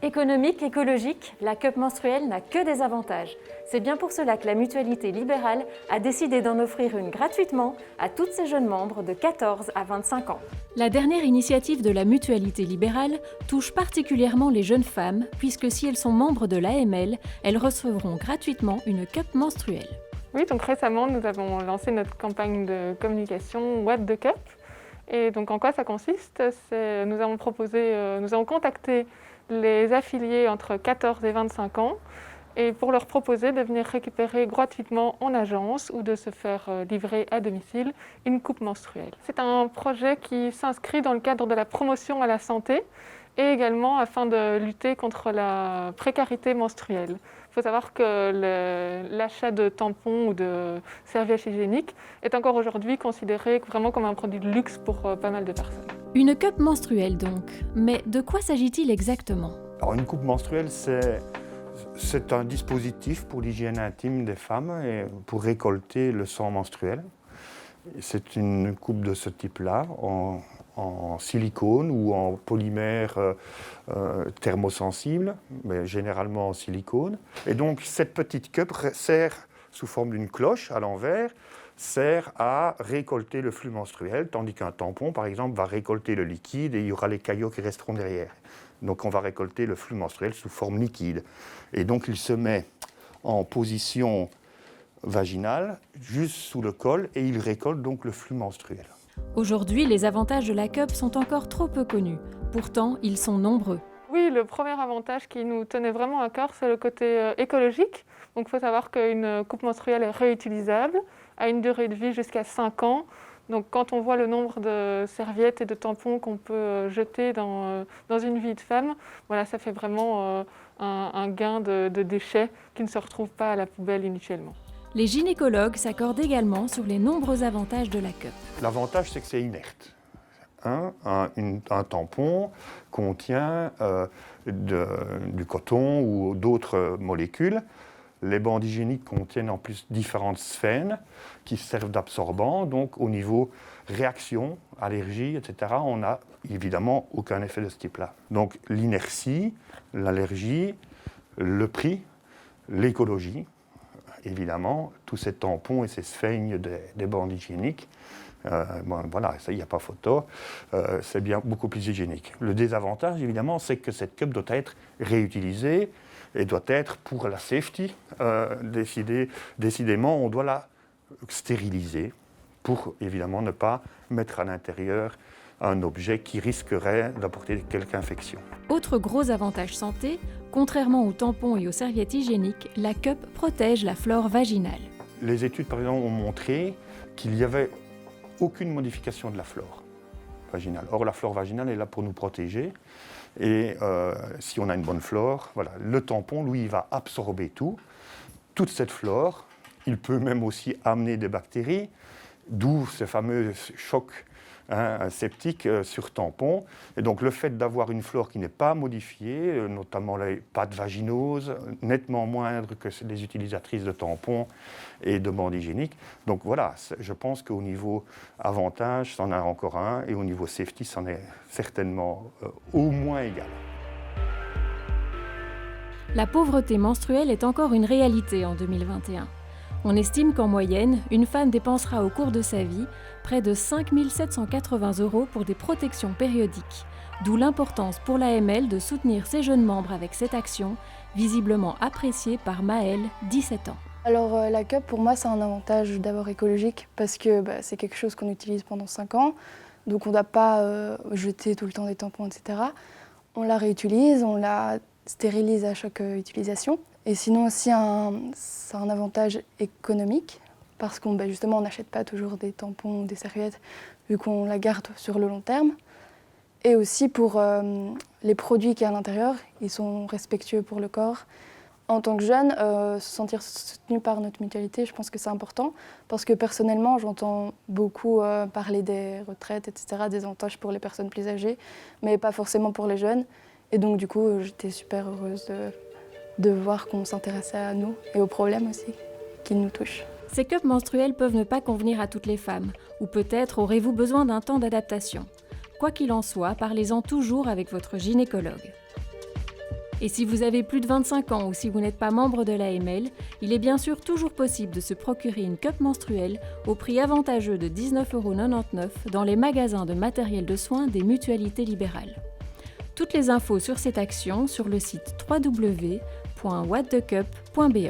Économique, écologique, la cup menstruelle n'a que des avantages. C'est bien pour cela que la Mutualité libérale a décidé d'en offrir une gratuitement à toutes ses jeunes membres de 14 à 25 ans. La dernière initiative de la Mutualité libérale touche particulièrement les jeunes femmes, puisque si elles sont membres de l'AML, elles recevront gratuitement une cup menstruelle. Oui, donc récemment, nous avons lancé notre campagne de communication What the Cup. Et donc en quoi ça consiste? Nous avons contacté les affiliés entre 14 et 25 ans et pour leur proposer de venir récupérer gratuitement en agence ou de se faire livrer à domicile une coupe menstruelle. C'est un projet qui s'inscrit dans le cadre de la promotion à la santé et également afin de lutter contre la précarité menstruelle. Il faut savoir que l'achat de tampons ou de serviettes hygiéniques est encore aujourd'hui considéré vraiment comme un produit de luxe pour pas mal de personnes. Une cup menstruelle donc. Mais de quoi s'agit-il exactement? Alors une coupe menstruelle, c'est un dispositif pour l'hygiène intime des femmes et pour récolter le sang menstruel. C'est une coupe de ce type-là, en silicone ou en polymère thermosensible, mais généralement en silicone. Et donc cette petite cup sert sous forme d'une cloche à l'envers, sert à récolter le flux menstruel, tandis qu'un tampon, par exemple, va récolter le liquide et il y aura les caillots qui resteront derrière. Donc on va récolter le flux menstruel sous forme liquide. Et donc il se met en position vaginale, juste sous le col, et il récolte donc le flux menstruel. Aujourd'hui, les avantages de la cup sont encore trop peu connus. Pourtant, ils sont nombreux. Oui, le premier avantage qui nous tenait vraiment à cœur, c'est le côté écologique. Donc il faut savoir qu'une coupe menstruelle est réutilisable, a une durée de vie jusqu'à 5 ans. Donc quand on voit le nombre de serviettes et de tampons qu'on peut jeter dans une vie de femme, voilà, ça fait vraiment un gain de déchets qui ne se retrouvent pas à la poubelle initialement. Les gynécologues s'accordent également sur les nombreux avantages de la cup. L'avantage, c'est que c'est inerte. Un tampon contient du coton ou d'autres molécules. Les bandes hygiéniques contiennent en plus différentes sphènes qui servent d'absorbant. Donc au niveau réaction, allergie, etc., on n'a évidemment aucun effet de ce type-là. Donc l'inertie, l'allergie, le prix, l'écologie, évidemment, tous ces tampons et ces sphènes des bandes hygiéniques, voilà, ça, il n'y a pas photo, c'est bien beaucoup plus hygiénique. Le désavantage, évidemment, c'est que cette cup doit être réutilisée et doit être pour la safety. Décidément, on doit la stériliser pour, évidemment, ne pas mettre à l'intérieur un objet qui risquerait d'apporter quelque infection. Autre gros avantage santé, contrairement aux tampons et aux serviettes hygiéniques, la cup protège la flore vaginale. Les études, par exemple, ont montré qu'il n'y avait aucune modification de la flore vaginale. Or, la flore vaginale est là pour nous protéger. Et si on a une bonne flore, voilà, le tampon, lui, il va absorber toute cette flore. Il peut même aussi amener des bactéries, d'où ce fameux choc septique sur tampon. Et donc le fait d'avoir une flore qui n'est pas modifiée, notamment les pattes vaginoses, nettement moindres que les utilisatrices de tampons et de bandes hygiéniques. Donc voilà, je pense qu'au niveau avantage, c'en a encore un, et au niveau safety, c'en est certainement au moins égal. La pauvreté menstruelle est encore une réalité en 2021. On estime qu'en moyenne, une femme dépensera au cours de sa vie près de 5 780 € pour des protections périodiques, d'où l'importance pour l'AML de soutenir ses jeunes membres avec cette action, visiblement appréciée par Maëlle, 17 ans. Alors la cup, pour moi, c'est un avantage d'abord écologique parce que c'est quelque chose qu'on utilise pendant 5 ans, donc on ne doit pas jeter tout le temps des tampons, etc. On la réutilise, on la stérilise à chaque utilisation. Et sinon aussi, c'est un avantage économique parce qu'on justement, on n'achète pas toujours des tampons ou des serviettes vu qu'on la garde sur le long terme. Et aussi pour les produits qu'il y a à l'intérieur, ils sont respectueux pour le corps. En tant que jeune, se sentir soutenu par notre mutualité, je pense que c'est important parce que personnellement, j'entends beaucoup parler des retraites, etc., des avantages pour les personnes plus âgées, mais pas forcément pour les jeunes. Et donc du coup, j'étais super heureuse de voir qu'on s'intéressait à nous et aux problèmes aussi qui nous touchent. Ces cups menstruelles peuvent ne pas convenir à toutes les femmes, ou peut-être aurez-vous besoin d'un temps d'adaptation. Quoi qu'il en soit, parlez-en toujours avec votre gynécologue. Et si vous avez plus de 25 ans ou si vous n'êtes pas membre de l'AML, il est bien sûr toujours possible de se procurer une cup menstruelle au prix avantageux de 19,99 € dans les magasins de matériel de soins des mutualités libérales. Toutes les infos sur cette action sur le site www.whatthecup.be.